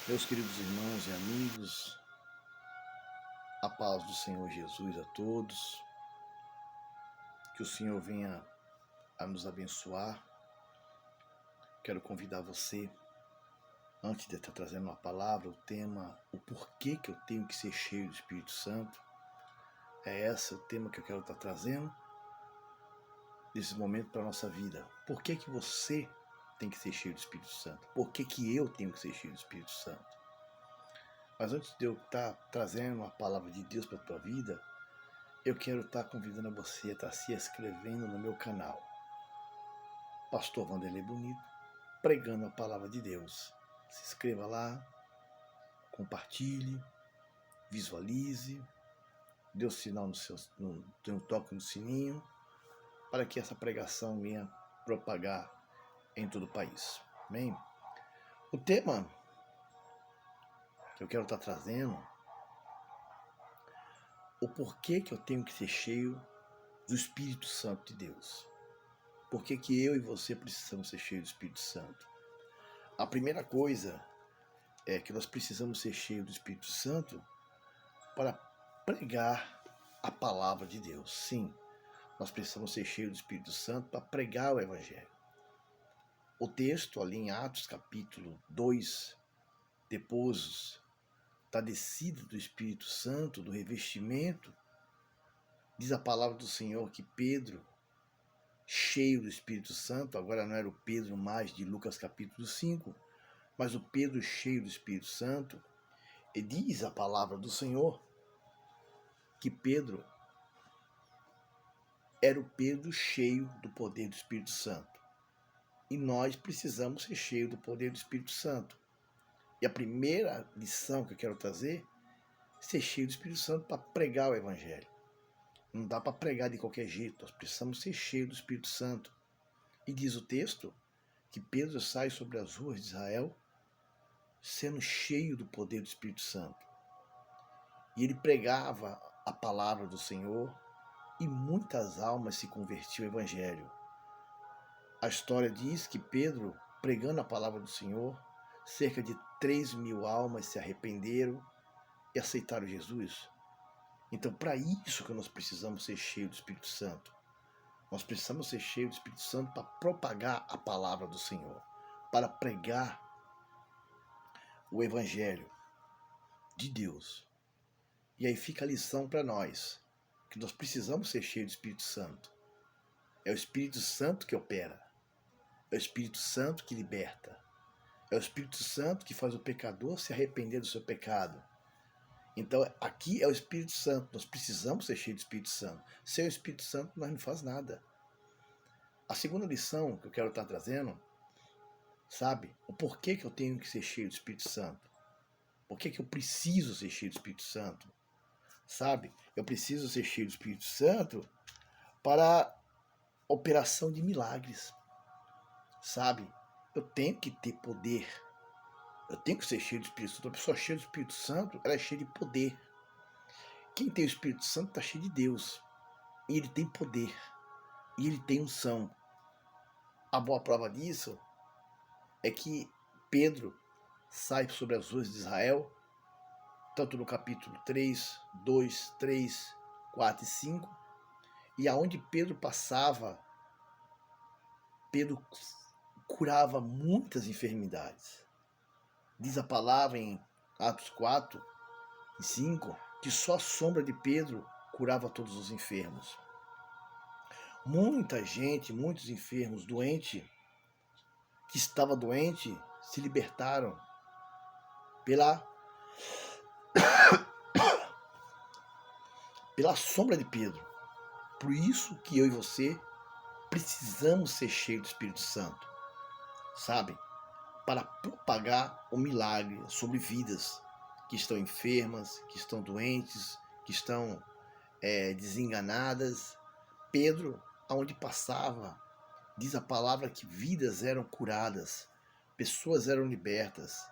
Meus queridos irmãos e amigos, a paz do Senhor Jesus a todos, que o Senhor venha a nos abençoar. Quero convidar você, antes de estar trazendo uma palavra, o tema, o porquê que eu tenho que ser cheio do Espírito Santo. É esse o tema que eu quero estar trazendo nesse momento para a nossa vida. Por que que você tem que ser cheio do Espírito Santo? Por que que eu tenho que ser cheio do Espírito Santo? Mas antes de eu estar trazendo a palavra de Deus para a tua vida, eu quero estar convidando você a estar se inscrevendo no meu canal, Pastor Vanderlei Bonito, pregando a palavra de Deus. Se inscreva lá, compartilhe, visualize, dê o sinal dê um toque no sininho, para que essa pregação venha propagar em todo o país. Amém? O tema que eu quero estar trazendo, o porquê que eu tenho que ser cheio do Espírito Santo de Deus. Por que que eu e você precisamos ser cheios do Espírito Santo? A primeira coisa é que nós precisamos ser cheios do Espírito Santo para pregar a palavra de Deus. Sim, nós precisamos ser cheios do Espírito Santo para pregar o Evangelho. O texto ali em Atos capítulo 2, depois da descida do Espírito Santo, do revestimento, diz a palavra do Senhor que Pedro, cheio do Espírito Santo, agora não era o Pedro mais de Lucas capítulo 5, mas o Pedro cheio do Espírito Santo, e diz a palavra do Senhor que Pedro era o Pedro cheio do poder do Espírito Santo. E nós precisamos ser cheios do poder do Espírito Santo. E a primeira lição que eu quero trazer é ser cheio do Espírito Santo para pregar o Evangelho. Não dá para pregar de qualquer jeito, nós precisamos ser cheios do Espírito Santo. E diz o texto que Pedro sai sobre as ruas de Israel sendo cheio do poder do Espírito Santo. E ele pregava a palavra do Senhor e muitas almas se convertiam ao Evangelho. A história diz que Pedro, pregando a palavra do Senhor, cerca de 3.000 almas se arrependeram e aceitaram Jesus. Então, para isso que nós precisamos ser cheios do Espírito Santo. Nós precisamos ser cheios do Espírito Santo para propagar a palavra do Senhor, para pregar o Evangelho de Deus. E aí fica a lição para nós, que nós precisamos ser cheios do Espírito Santo. É o Espírito Santo que opera. É o Espírito Santo que liberta. É o Espírito Santo que faz o pecador se arrepender do seu pecado. Então, aqui é o Espírito Santo. Nós precisamos ser cheios do Espírito Santo. Sem o Espírito Santo, nós não fazemos nada. A segunda lição que eu quero estar trazendo, sabe? O porquê que eu tenho que ser cheio do Espírito Santo. Por que eu preciso ser cheio do Espírito Santo? Sabe? Eu preciso ser cheio do Espírito Santo para operação de milagres. Sabe? Eu tenho que ter poder. Eu tenho que ser cheio do Espírito Santo. Uma pessoa cheia do Espírito Santo, ela é cheia de poder. Quem tem o Espírito Santo está cheio de Deus. E ele tem poder. E ele tem unção. A boa prova disso é que Pedro sai sobre as ruas de Israel, tanto no capítulo 3, 2, 3, 4 e 5, e aonde Pedro passava, Pedro curava muitas enfermidades. Diz a palavra em Atos 4 e 5 que só a sombra de Pedro curava todos os enfermos. Muita gente, muitos enfermos, doentes, que estava doente, se libertaram pela sombra de Pedro. Por isso que eu e você precisamos ser cheios do Espírito Santo, sabe? Para propagar o milagre sobre vidas que estão enfermas, que estão doentes, que estão desenganadas. Pedro, aonde passava, diz a palavra que vidas eram curadas, pessoas eram libertas.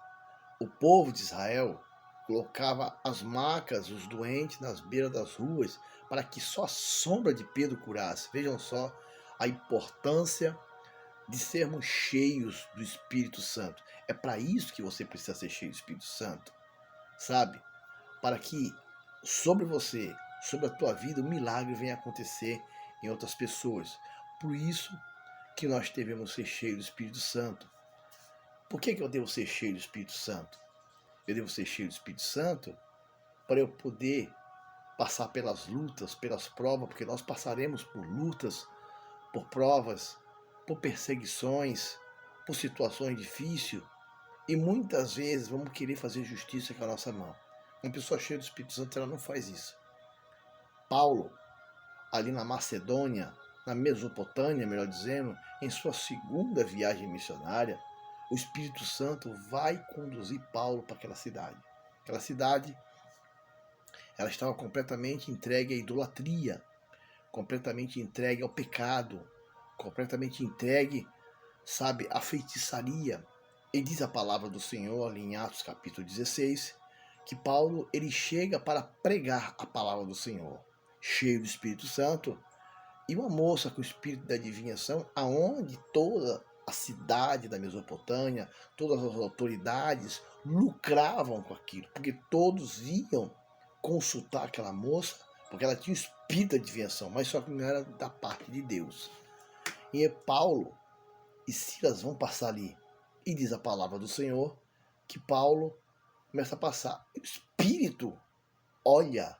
O povo de Israel colocava as macas, os doentes nas beiras das ruas, para que só a sombra de Pedro curasse. Vejam só a importância de sermos cheios do Espírito Santo. É para isso que você precisa ser cheio do Espírito Santo, sabe? Para que sobre você, sobre a tua vida, o milagre venha acontecer em outras pessoas. Por isso que nós devemos ser cheios do Espírito Santo. Por que eu devo ser cheio do Espírito Santo? Eu devo ser cheio do Espírito Santo para eu poder passar pelas lutas, pelas provas, porque nós passaremos por lutas, por provas, por perseguições, por situações difíceis, e muitas vezes vamos querer fazer justiça com a nossa mão. Uma pessoa cheia do Espírito Santo, ela não faz isso. Paulo, ali na Macedônia, na Mesopotâmia, melhor dizendo, em sua segunda viagem missionária, o Espírito Santo vai conduzir Paulo para aquela cidade. Aquela cidade, ela estava completamente entregue à idolatria, completamente entregue ao pecado, completamente entregue, sabe, à feitiçaria. E diz a palavra do Senhor ali em Atos capítulo 16, que Paulo ele chega para pregar a palavra do Senhor, cheio do Espírito Santo, e uma moça com o espírito da adivinhação, aonde toda a cidade da Mesopotâmia, todas as autoridades lucravam com aquilo, porque todos iam consultar aquela moça, porque ela tinha o espírito da adivinhação, mas só que não era da parte de Deus. E Paulo e Silas vão passar ali, e diz a palavra do Senhor que Paulo começa a passar. O espírito olha,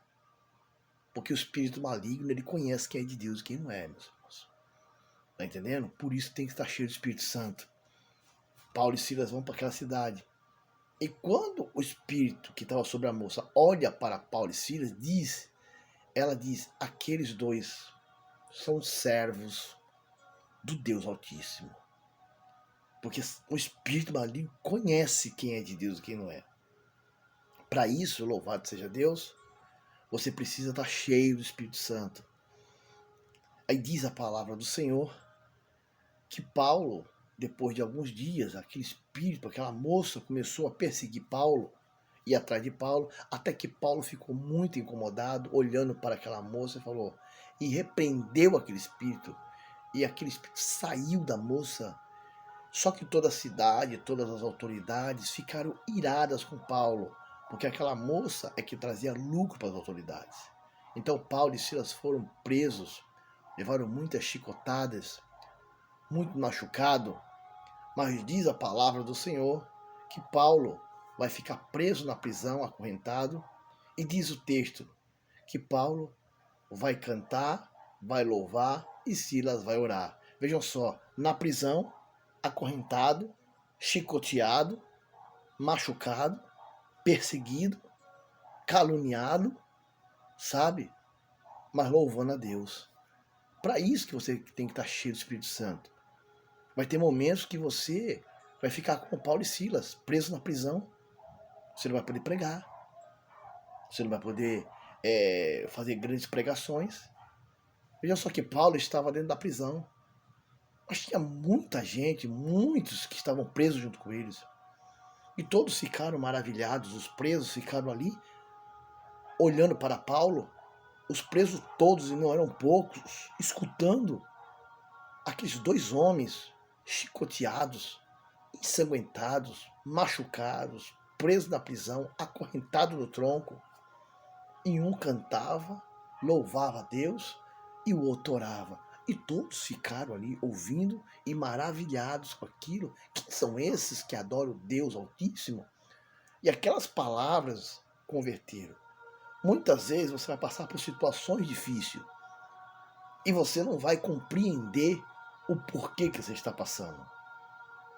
porque o espírito maligno ele conhece quem é de Deus e quem não é, meus irmãos. Tá entendendo? Por isso tem que estar cheio do Espírito Santo. Paulo e Silas vão para aquela cidade. E quando o espírito que estava sobre a moça olha para Paulo e Silas, ela diz: aqueles dois são servos do Deus Altíssimo. Porque o espírito maligno conhece quem é de Deus e quem não é. Para isso, louvado seja Deus, você precisa estar cheio do Espírito Santo. Aí diz a palavra do Senhor que Paulo, depois de alguns dias, aquele espírito, aquela moça começou a perseguir Paulo, ir atrás de Paulo, até que Paulo ficou muito incomodado, olhando para aquela moça e falou, e repreendeu aquele espírito, e aquele espírito saiu da moça. Só que toda a cidade, todas as autoridades ficaram iradas com Paulo, porque aquela moça é que trazia lucro para as autoridades. Então Paulo e Silas foram presos, levaram muitas chicotadas, muito machucado, mas diz a palavra do Senhor que Paulo vai ficar preso na prisão, acorrentado, e diz o texto que Paulo vai cantar, vai louvar e Silas vai orar. Vejam só, na prisão, acorrentado, chicoteado, machucado, perseguido, caluniado, sabe? Mas louvando a Deus. Para isso que você tem que estar cheio do Espírito Santo. Vai ter momentos que você vai ficar como Paulo e Silas, preso na prisão. Você não vai poder pregar. Você não vai poder fazer grandes pregações. Veja só que Paulo estava dentro da prisão. Mas tinha muita gente, muitos que estavam presos junto com eles. E todos ficaram maravilhados, os presos ficaram ali, olhando para Paulo, os presos todos, e não eram poucos, escutando aqueles dois homens chicoteados, ensanguentados, machucados, presos na prisão, acorrentados no tronco. E um cantava, louvava a Deus, e o outro orava. E todos ficaram ali ouvindo e maravilhados com aquilo. Quem são esses que adoram Deus Altíssimo? E aquelas palavras converteram. Muitas vezes você vai passar por situações difíceis e você não vai compreender o porquê que você está passando.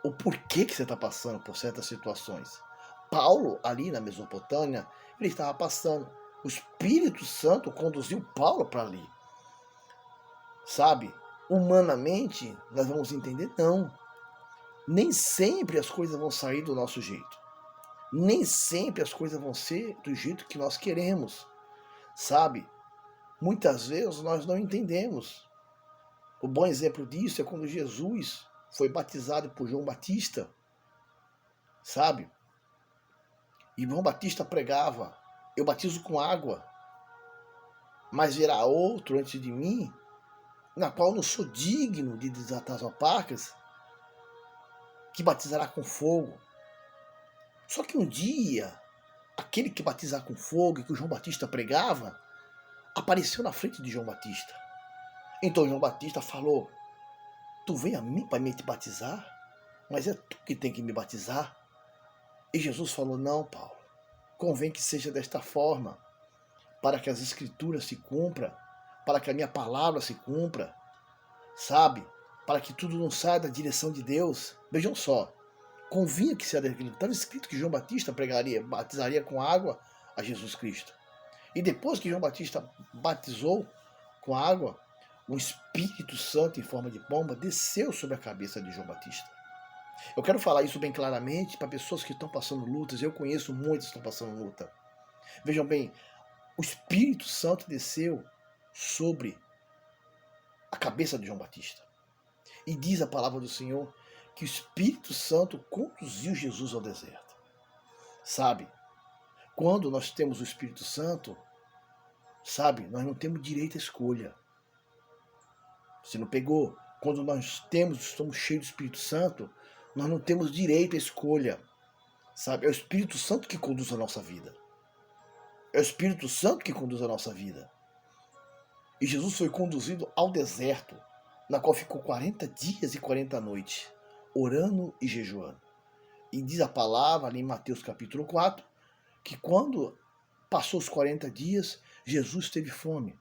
O porquê que você está passando por certas situações. Paulo, ali na Mesopotâmia, ele estava passando. O Espírito Santo conduziu Paulo para ali. Sabe, humanamente, nós vamos entender, não. Nem sempre as coisas vão sair do nosso jeito. Nem sempre as coisas vão ser do jeito que nós queremos. Sabe, muitas vezes nós não entendemos. O bom exemplo disso é quando Jesus foi batizado por João Batista. Sabe, e João Batista pregava, eu batizo com água, mas virá outro antes de mim, na qual não sou digno de desatar as alparcas, que batizará com fogo. Só que um dia, aquele que batizar com fogo, que o João Batista pregava, apareceu na frente de João Batista. Então João Batista falou: tu vem a mim para me te batizar? Mas é tu que tem que me batizar. E Jesus falou: não, Paulo, convém que seja desta forma, para que as escrituras se cumpram, para que a minha palavra se cumpra, sabe? Para que tudo não saia da direção de Deus. Vejam só, convinha que seja daquilo. Estava escrito que João Batista batizaria com água a Jesus Cristo. E depois que João Batista batizou com água, o Espírito Santo em forma de pomba desceu sobre a cabeça de João Batista. Eu quero falar isso bem claramente para pessoas que estão passando lutas. Eu conheço muitos que estão passando luta. Vejam bem, o Espírito Santo desceu sobre a cabeça de João Batista. E diz a palavra do Senhor que o Espírito Santo conduziu Jesus ao deserto. Sabe, quando nós temos o Espírito Santo, sabe, nós não temos direito à escolha. Você não pegou? Quando nós estamos cheios do Espírito Santo, nós não temos direito à escolha. Sabe, é o Espírito Santo que conduz a nossa vida. É o Espírito Santo que conduz a nossa vida. E Jesus foi conduzido ao deserto, na qual ficou 40 dias e 40 noites, orando e jejuando. E diz a palavra ali em Mateus capítulo 4, que quando passou os 40 dias, Jesus teve fome.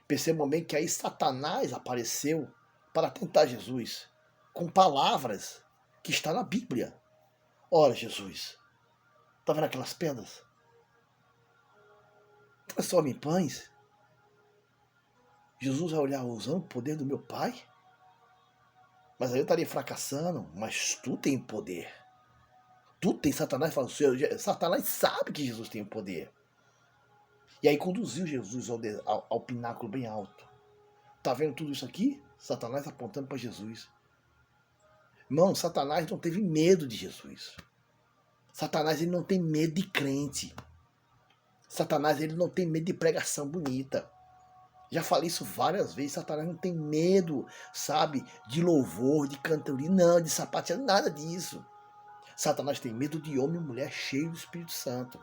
Percebam bem que aí Satanás apareceu para tentar Jesus, com palavras que está na Bíblia. Ora, Jesus, está vendo aquelas pedras? Transforma em pães. Jesus vai olhar usando o poder do meu Pai? Mas aí eu estaria fracassando. Mas tu tem poder. Tu tem. Satanás fala, Satanás sabe que Jesus tem poder. E aí conduziu Jesus ao pináculo bem alto. Tá vendo tudo isso aqui? Satanás apontando para Jesus. Irmão, Satanás não teve medo de Jesus. Satanás ele não tem medo de crente. Satanás ele não tem medo de pregação bonita. Já falei isso várias vezes. Satanás não tem medo, sabe, de louvor, de cantoria, não, de sapateado, nada disso. Satanás tem medo de homem e mulher cheio do Espírito Santo.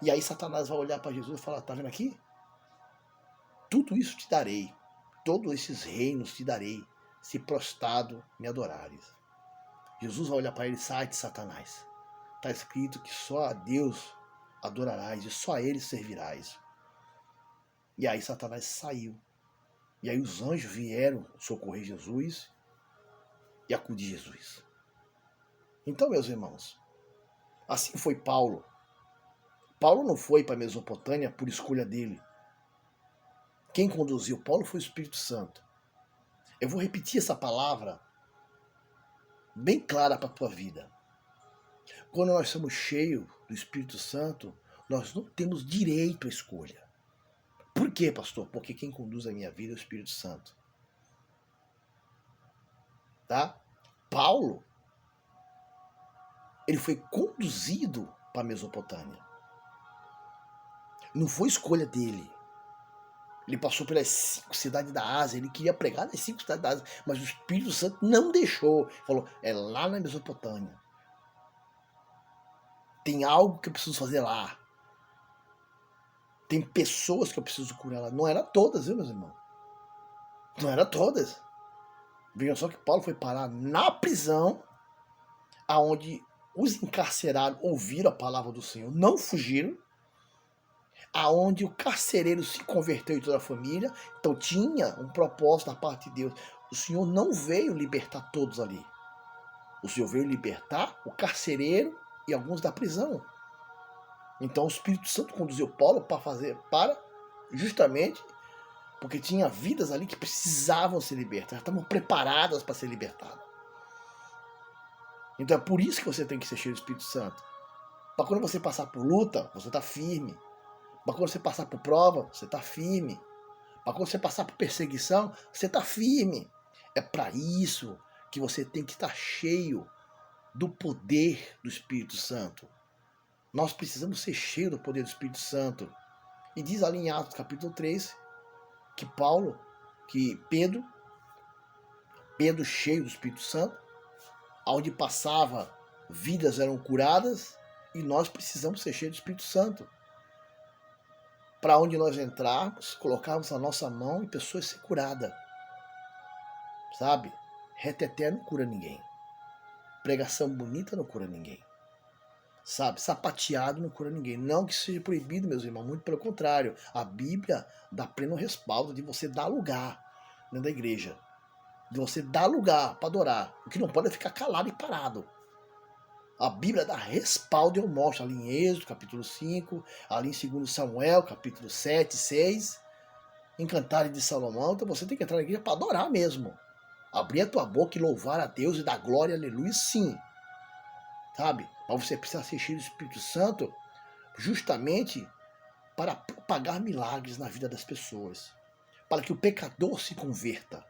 E aí Satanás vai olhar para Jesus e falar, tá vendo aqui? Tudo isso te darei. Todos esses reinos te darei, se prostrado me adorares. Jesus vai olhar para ele e sai de Satanás. Está escrito que só a Deus adorarás e só a ele servirás. E aí Satanás saiu. E aí os anjos vieram socorrer Jesus e acudir Jesus. Então, meus irmãos, assim foi Paulo. Paulo não foi para a Mesopotâmia por escolha dele. Quem conduziu Paulo foi o Espírito Santo. Eu vou repetir essa palavra bem clara para a tua vida. Quando nós somos cheios do Espírito Santo, nós não temos direito à escolha. Por quê, pastor? Porque quem conduz a minha vida é o Espírito Santo. Tá? Paulo, ele foi conduzido para a Mesopotâmia. Não foi escolha dele. Ele passou pelas 5 cidades da Ásia, ele queria pregar nas 5 cidades da Ásia, mas o Espírito Santo não deixou. Falou, é lá na Mesopotâmia. Tem algo que eu preciso fazer lá. Tem pessoas que eu preciso curar lá. Não era todas, viu, meus irmãos? Não era todas. Vejam só que Paulo foi parar na prisão, aonde os encarcerados ouviram a palavra do Senhor, não fugiram, aonde o carcereiro se converteu e toda a família, então tinha um propósito da parte de Deus. O Senhor não veio libertar todos ali. O Senhor veio libertar o carcereiro e alguns da prisão. Então o Espírito Santo conduziu Paulo para justamente porque tinha vidas ali que precisavam ser libertas, já estavam preparadas para ser libertadas. Então é por isso que você tem que ser cheio do Espírito Santo. Para quando você passar por luta, você está firme. Para quando você passar por prova, você está firme. Para quando você passar por perseguição, você está firme. É para isso que você tem que estar cheio do poder do Espírito Santo. Nós precisamos ser cheios do poder do Espírito Santo. E diz ali em Atos capítulo 3, que Pedro cheio do Espírito Santo, Onde passava, vidas eram curadas, e nós precisamos ser cheios do Espírito Santo. Para onde nós entrarmos, colocarmos a nossa mão e pessoas ser curadas. Sabe? Reteté não cura ninguém. Pregação bonita não cura ninguém. Sabe? Sapateado não cura ninguém. Não que seja proibido, meus irmãos. Muito pelo contrário. A Bíblia dá pleno respaldo de você dar lugar dentro da igreja. De você dar lugar para adorar. O que não pode é ficar calado e parado. A Bíblia dá respaldo e eu mostro ali em Êxodo, capítulo 5, ali em 2 Samuel, capítulo 7, 6, em Cantares de Salomão. Então você tem que entrar na igreja para adorar mesmo. Abrir a tua boca e louvar a Deus e dar glória, aleluia, sim. Sabe? Mas você precisa ser cheio do Espírito Santo justamente para propagar milagres na vida das pessoas. Para que o pecador se converta.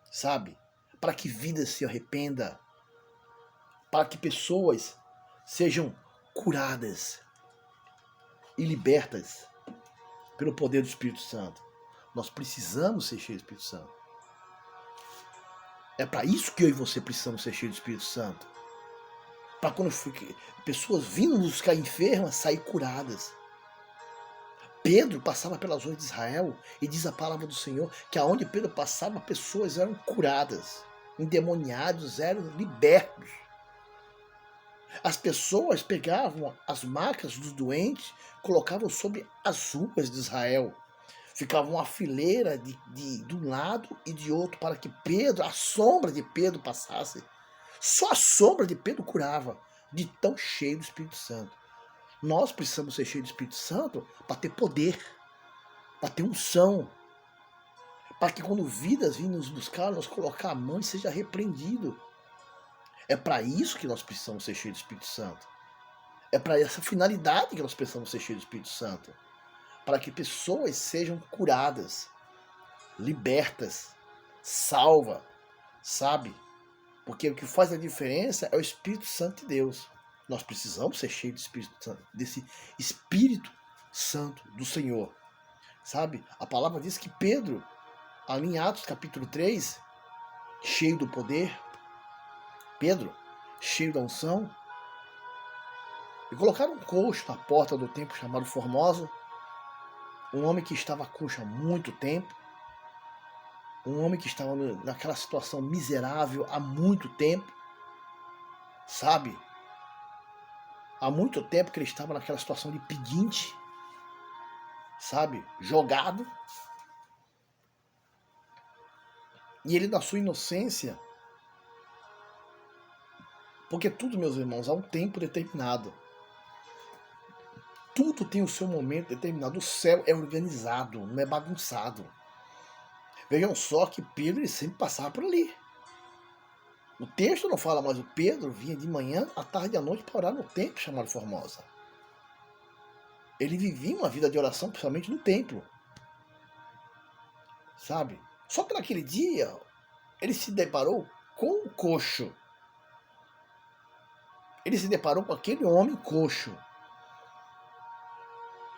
Sabe? Para que vidas se arrependa. Para que pessoas sejam curadas e libertas pelo poder do Espírito Santo. Nós precisamos ser cheios do Espírito Santo. É para isso que eu e você precisamos ser cheios do Espírito Santo. Para quando pessoas vindo nos ficar enfermas, sair curadas. Pedro passava pelas ruas de Israel e diz a palavra do Senhor que aonde Pedro passava, pessoas eram curadas. Endemoniados eram libertos. As pessoas pegavam as marcas dos doentes, colocavam sobre as ruas de Israel. Ficava uma fileira de um lado e de outro para que Pedro, a sombra de Pedro passasse. Só a sombra de Pedro curava, de tão cheio do Espírito Santo. Nós precisamos ser cheios do Espírito Santo para ter poder, para ter unção, para que quando vidas virem nos buscar, nós colocar a mão e seja repreendido. É para isso que nós precisamos ser cheios do Espírito Santo. É para essa finalidade que nós precisamos ser cheios do Espírito Santo. Para que pessoas sejam curadas, libertas, salvas, sabe? Porque o que faz a diferença é o Espírito Santo de Deus. Nós precisamos ser cheios do Espírito Santo, desse Espírito Santo do Senhor. Sabe? A palavra diz que Pedro, ali em Atos capítulo 3, cheio do poder, Pedro, cheio da unção, e colocaram um coxo na porta do templo chamado Formosa, um homem que estava coxo há muito tempo, um homem que estava naquela situação miserável há muito tempo, sabe? Há muito tempo que ele estava naquela situação de pedinte, sabe? Jogado. E ele, na sua inocência, porque tudo, meus irmãos, há um tempo determinado. Tudo tem o seu momento determinado. O céu é organizado, não é bagunçado. Vejam só que Pedro ele sempre passava por ali. O texto não fala, mas o Pedro vinha de manhã, à tarde e à noite para orar no templo chamado Formosa. Ele vivia uma vida de oração, principalmente no templo. Sabe? Só que naquele dia, ele se deparou com o coxo. Ele se deparou com aquele homem coxo.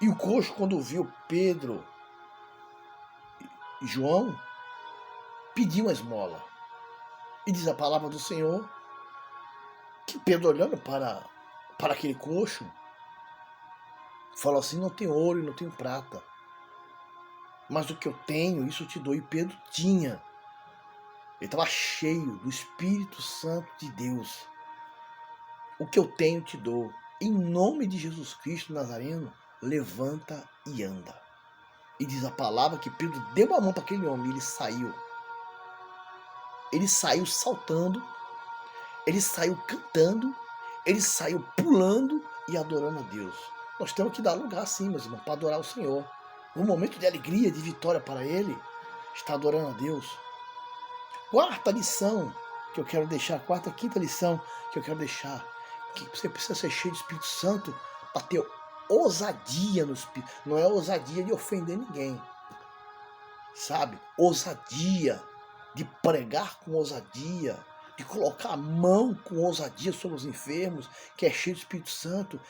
E o coxo, quando viu Pedro e João, pediu uma esmola. E diz a palavra do Senhor que Pedro, olhando para aquele coxo, falou assim: não tenho ouro e não tenho prata, mas o que eu tenho, isso eu te dou. E Pedro tinha. Ele estava cheio do Espírito Santo de Deus. O que eu tenho, te dou. Em nome de Jesus Cristo Nazareno, levanta e anda. E diz a palavra que Pedro deu a mão para aquele homem e ele saiu. Ele saiu saltando, ele saiu cantando, ele saiu pulando e adorando a Deus. Nós temos que dar lugar assim, meus irmãos, para adorar o Senhor. Um momento de alegria, de vitória para Ele, está adorando a Deus. Quarta lição que eu quero deixar, quinta lição que eu quero deixar, que você precisa ser cheio do Espírito Santo para ter ousadia no Espírito. Não é ousadia de ofender ninguém, sabe? Ousadia de pregar com ousadia, de colocar a mão com ousadia sobre os enfermos, que é cheio do Espírito Santo,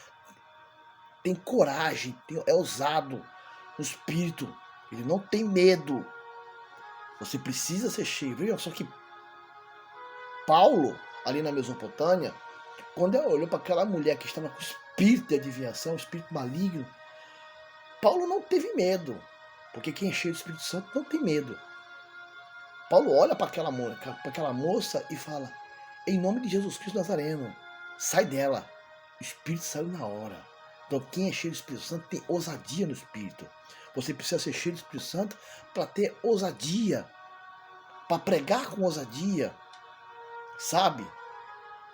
tem coragem, é ousado no Espírito, ele não tem medo. Você precisa ser cheio. Veja só que Paulo, ali na Mesopotâmia, quando ele olhou para aquela mulher que estava com espírito de adivinhação, espírito maligno, Paulo não teve medo, porque quem é cheio do Espírito Santo não tem medo. Paulo olha para aquela moça e fala: em nome de Jesus Cristo Nazareno, sai dela. O Espírito saiu na hora. Então quem é cheio do Espírito Santo tem ousadia no Espírito. Você precisa ser cheio do Espírito Santo para ter ousadia, para pregar com ousadia, sabe?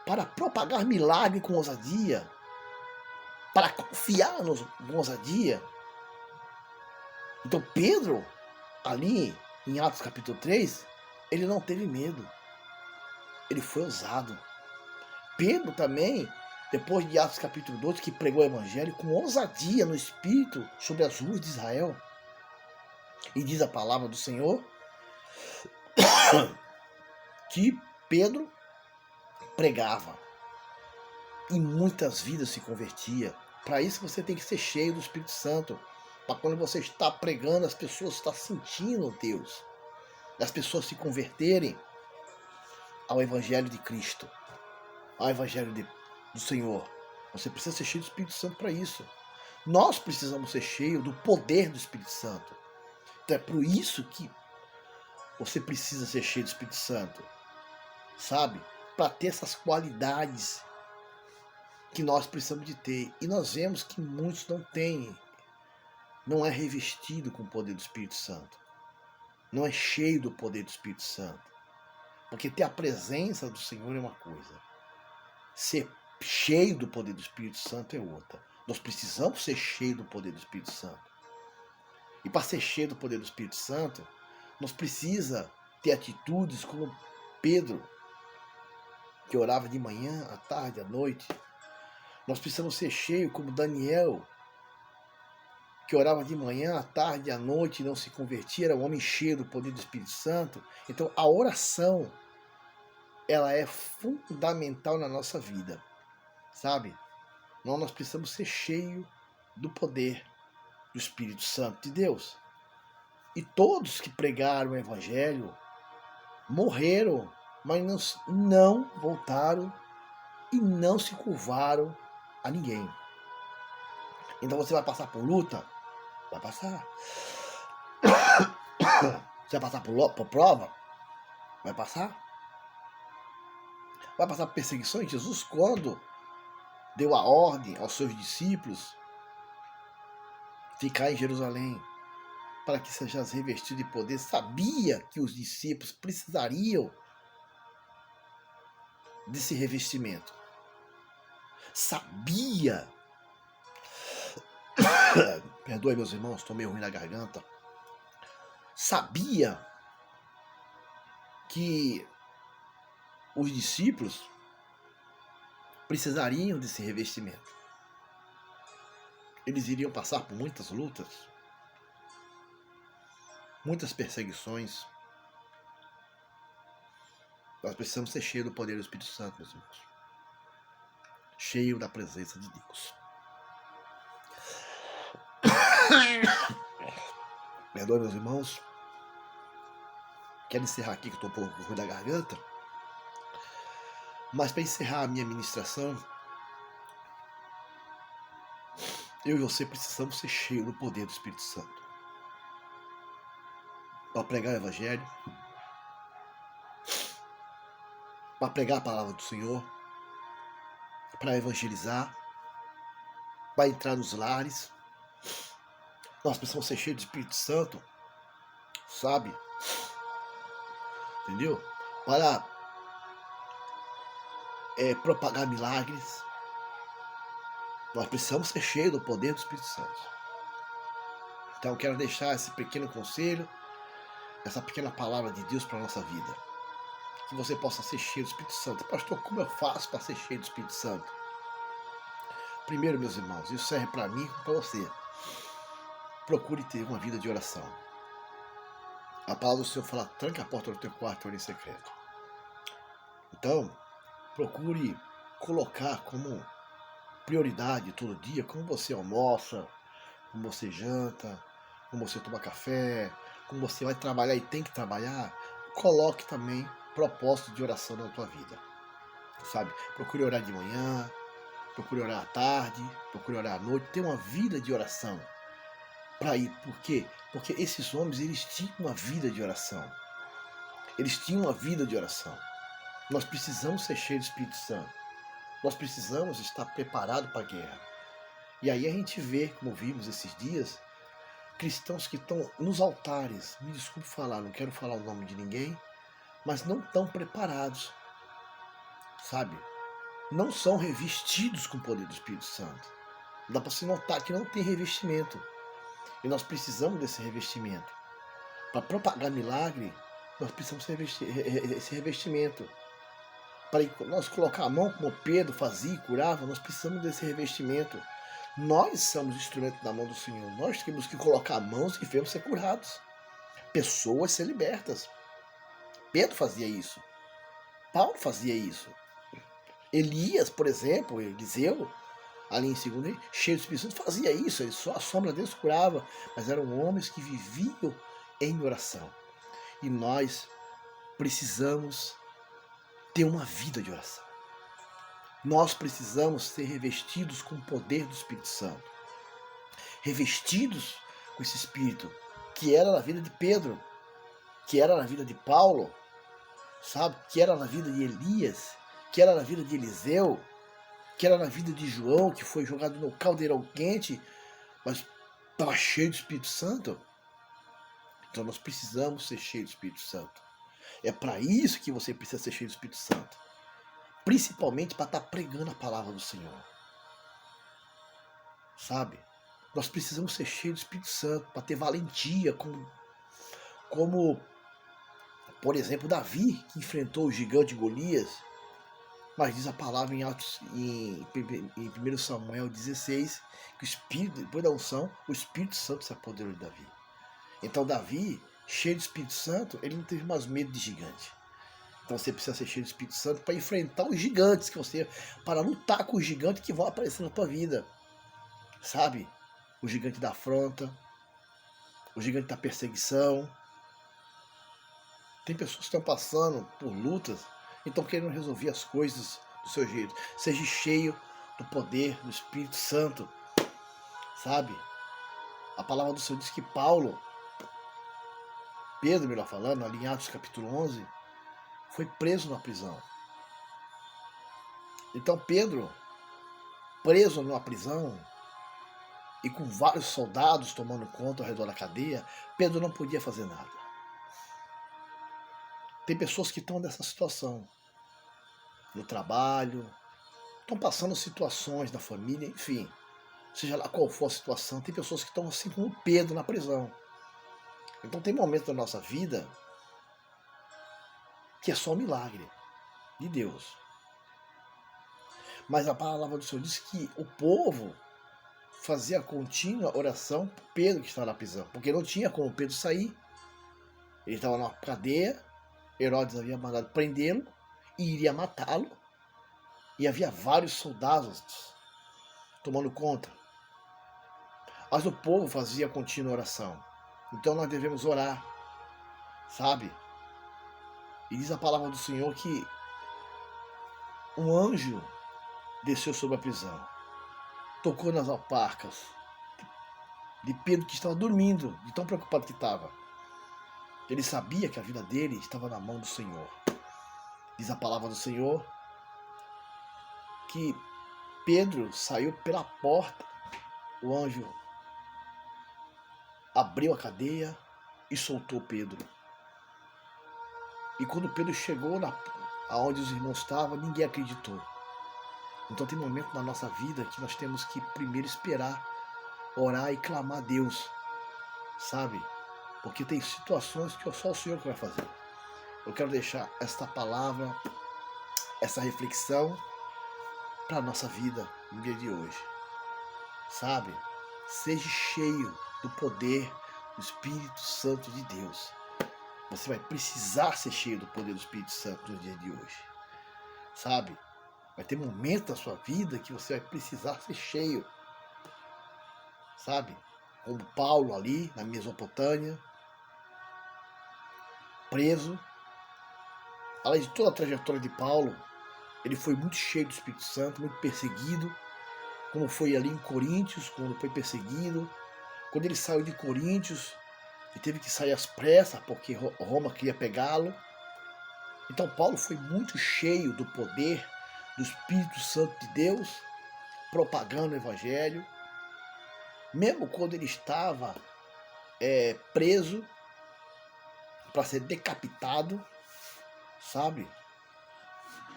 Para propagar milagre com ousadia, para confiar com ousadia. Então Pedro, ali em Atos capítulo 3, ele não teve medo. Ele foi ousado. Pedro também, depois de Atos capítulo 12, que pregou o evangelho com ousadia no Espírito sobre as ruas de Israel. E diz a palavra do Senhor que Pedro pregava e muitas vidas se convertiam. Para isso você tem que ser cheio do Espírito Santo. Para quando você está pregando, as pessoas estão sentindo Deus. As pessoas se converterem ao Evangelho de Cristo, ao Evangelho do Senhor. Você precisa ser cheio do Espírito Santo para isso. Nós precisamos ser cheios do poder do Espírito Santo. Então é por isso que você precisa ser cheio do Espírito Santo, sabe? Para ter essas qualidades que nós precisamos de ter. E nós vemos que muitos não têm. Não é revestido com o poder do Espírito Santo. Não é cheio do poder do Espírito Santo. Porque ter a presença do Senhor é uma coisa. Ser cheio do poder do Espírito Santo é outra. Nós precisamos ser cheios do poder do Espírito Santo. E para ser cheio do poder do Espírito Santo, nós precisamos ter atitudes como Pedro, que orava de manhã, à tarde, à noite. Nós precisamos ser cheios como Daniel, que orava de manhã, à tarde, à noite e não se convertia, era um homem cheio do poder do Espírito Santo. Então a oração, ela é fundamental na nossa vida, sabe? Nós precisamos ser cheios do poder do Espírito Santo de Deus. E todos que pregaram o Evangelho morreram, mas não voltaram e não se curvaram a ninguém. Então você vai passar por luta? Vai passar. Você vai passar por prova? Vai passar. Vai passar por perseguições? Jesus, quando deu a ordem aos seus discípulos ficar em Jerusalém para que sejas revestido de poder, sabia que os discípulos precisariam desse revestimento. Sabia. Perdoe, meus irmãos, estou meio ruim na garganta. Sabia que os discípulos precisariam desse revestimento. Eles iriam passar por muitas lutas, muitas perseguições. Nós precisamos ser cheios do poder do Espírito Santo, meus irmãos. Cheio da presença de Deus. Perdoe, meus irmãos. Quero encerrar aqui, que eu estou um pouco ruim da garganta. Mas para encerrar a minha ministração, eu e você precisamos ser cheios do poder do Espírito Santo. Para pregar o Evangelho, para pregar a palavra do Senhor, para evangelizar, para entrar nos lares. Nós precisamos ser cheios do Espírito Santo, sabe? Entendeu? Para propagar milagres. Nós precisamos ser cheios do poder do Espírito Santo. Então eu quero deixar esse pequeno conselho, essa pequena palavra de Deus para a nossa vida. Que você possa ser cheio do Espírito Santo. Pastor, como eu faço para ser cheio do Espírito Santo? Primeiro, meus irmãos, isso serve para mim e para você. Procure ter uma vida de oração. A palavra do Senhor fala: tranque a porta do teu quarto e ore em secreto. Então, procure colocar como prioridade todo dia, como você almoça, como você janta, como você toma café, como você vai trabalhar e tem que trabalhar. Coloque também propósito de oração na tua vida, sabe? Procure orar de manhã, procure orar à tarde, procure orar à noite, ter uma vida de oração. Para ir, por quê? Porque esses homens, eles tinham uma vida de oração. Eles tinham uma vida de oração. Nós precisamos ser cheios do Espírito Santo. Nós precisamos estar preparados para a guerra. E aí a gente vê, como vimos esses dias, cristãos que estão nos altares, me desculpe falar, não quero falar o nome de ninguém, mas não estão preparados, sabe? Não são revestidos com o poder do Espírito Santo. Dá para se notar que não tem revestimento. E nós precisamos desse revestimento. Para propagar milagre, nós precisamos esse revestimento. Para nós colocar a mão como Pedro fazia e curava, nós precisamos desse revestimento. Nós somos instrumentos na mão do Senhor. Nós temos que colocar mãos e enfermos ser curados. Pessoas ser libertas. Pedro fazia isso. Paulo fazia isso. Elias, por exemplo, Eliseu, ali em 2, cheio do Espírito Santo, fazia isso. Ele só a sombra de Deus curava. Mas eram homens que viviam em oração. E nós precisamos ter uma vida de oração. Nós precisamos ser revestidos com o poder do Espírito Santo. Revestidos com esse Espírito, que era na vida de Pedro, que era na vida de Paulo, sabe? Que era na vida de Elias, que era na vida de Eliseu, que era na vida de João, que foi jogado no caldeirão quente, mas estava cheio do Espírito Santo. Então nós precisamos ser cheios do Espírito Santo. É para isso que você precisa ser cheio do Espírito Santo. Principalmente para estar pregando a palavra do Senhor. Sabe? Nós precisamos ser cheios do Espírito Santo para ter valentia, como, por exemplo, Davi, que enfrentou o gigante Golias. Mas diz a palavra em 1 Samuel 16, que o Espírito, depois da unção, o Espírito Santo se apoderou de Davi. Então Davi, cheio do Espírito Santo, ele não teve mais medo de gigante. Então você precisa ser cheio do Espírito Santo para enfrentar os gigantes para lutar com os gigantes que vão aparecer na tua vida. Sabe? O gigante da afronta, o gigante da perseguição. Tem pessoas que estão passando por lutas e estão querendo resolver as coisas do seu jeito. Seja cheio do poder do Espírito Santo. Sabe? A palavra do Senhor diz que Pedro, melhor falando, ali em Atos capítulo 11, foi preso na prisão. Então Pedro, preso numa prisão e com vários soldados tomando conta ao redor da cadeia, Pedro não podia fazer nada. Tem pessoas que estão nessa situação, no trabalho, estão passando situações na família, enfim, seja lá qual for a situação, tem pessoas que estão assim como Pedro na prisão. Então tem momentos da nossa vida que é só um milagre de Deus. Mas a palavra do Senhor diz que o povo fazia a contínua oração por Pedro que estava na prisão, porque não tinha como Pedro sair. Ele estava na cadeia, Herodes havia mandado prendê-lo e iria matá-lo. E havia vários soldados tomando conta. Mas o povo fazia a contínua oração. Então nós devemos orar, sabe? E diz a palavra do Senhor que um anjo desceu sobre a prisão, tocou nas alparcas de Pedro, que estava dormindo, de tão preocupado que estava. Ele sabia que a vida dele estava na mão do Senhor. Diz a palavra do Senhor que Pedro saiu pela porta, o anjo abriu a cadeia e soltou Pedro. E quando Pedro chegou aonde os irmãos estavam, ninguém acreditou. Então tem momentos na nossa vida que nós temos que primeiro esperar, orar e clamar a Deus, sabe? Porque tem situações que só o Senhor que vai fazer. Eu quero deixar esta palavra, essa reflexão para a nossa vida no dia de hoje. Sabe? Seja cheio do poder do Espírito Santo de Deus. Você vai precisar ser cheio do poder do Espírito Santo no dia de hoje. Sabe? Vai ter momentos da sua vida que você vai precisar ser cheio. Sabe? Como Paulo ali na Mesopotâmia, preso, além de toda a trajetória de Paulo, ele foi muito cheio do Espírito Santo, muito perseguido, como foi ali em Coríntios, quando foi perseguido. Quando ele saiu de Coríntios, ele teve que sair às pressas, porque Roma queria pegá-lo. Então Paulo foi muito cheio do poder do Espírito Santo de Deus, propagando o Evangelho. Mesmo quando ele estava preso para ser decapitado, sabe?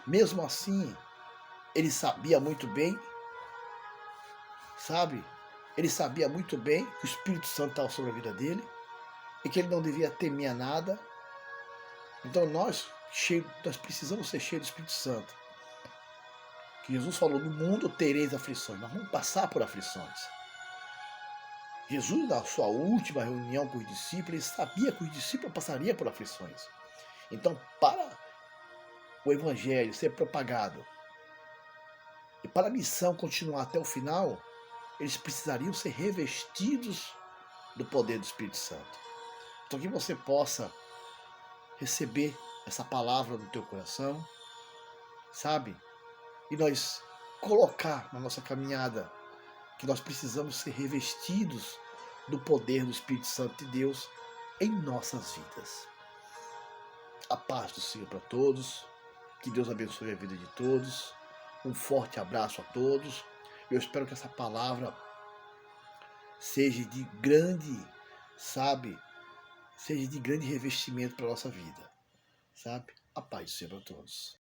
Mesmo assim, ele sabia muito bem, sabe? Ele sabia muito bem que o Espírito Santo estava sobre a vida dele e que ele não devia temer a nada. Então nós precisamos ser cheios do Espírito Santo. Que Jesus falou, no mundo tereis aflições, nós vamos passar por aflições. Jesus, na sua última reunião com os discípulos, ele sabia que os discípulos passariam por aflições. Então, para o Evangelho ser propagado e para a missão continuar até o final, eles precisariam ser revestidos do poder do Espírito Santo. Então, que você possa receber essa palavra no teu coração, sabe? E nós colocar na nossa caminhada que nós precisamos ser revestidos do poder do Espírito Santo de Deus em nossas vidas. A paz do Senhor para todos, que Deus abençoe a vida de todos, um forte abraço a todos. Eu espero que essa palavra seja de grande, sabe, seja de grande revestimento para a nossa vida, sabe? A paz do Senhor para todos.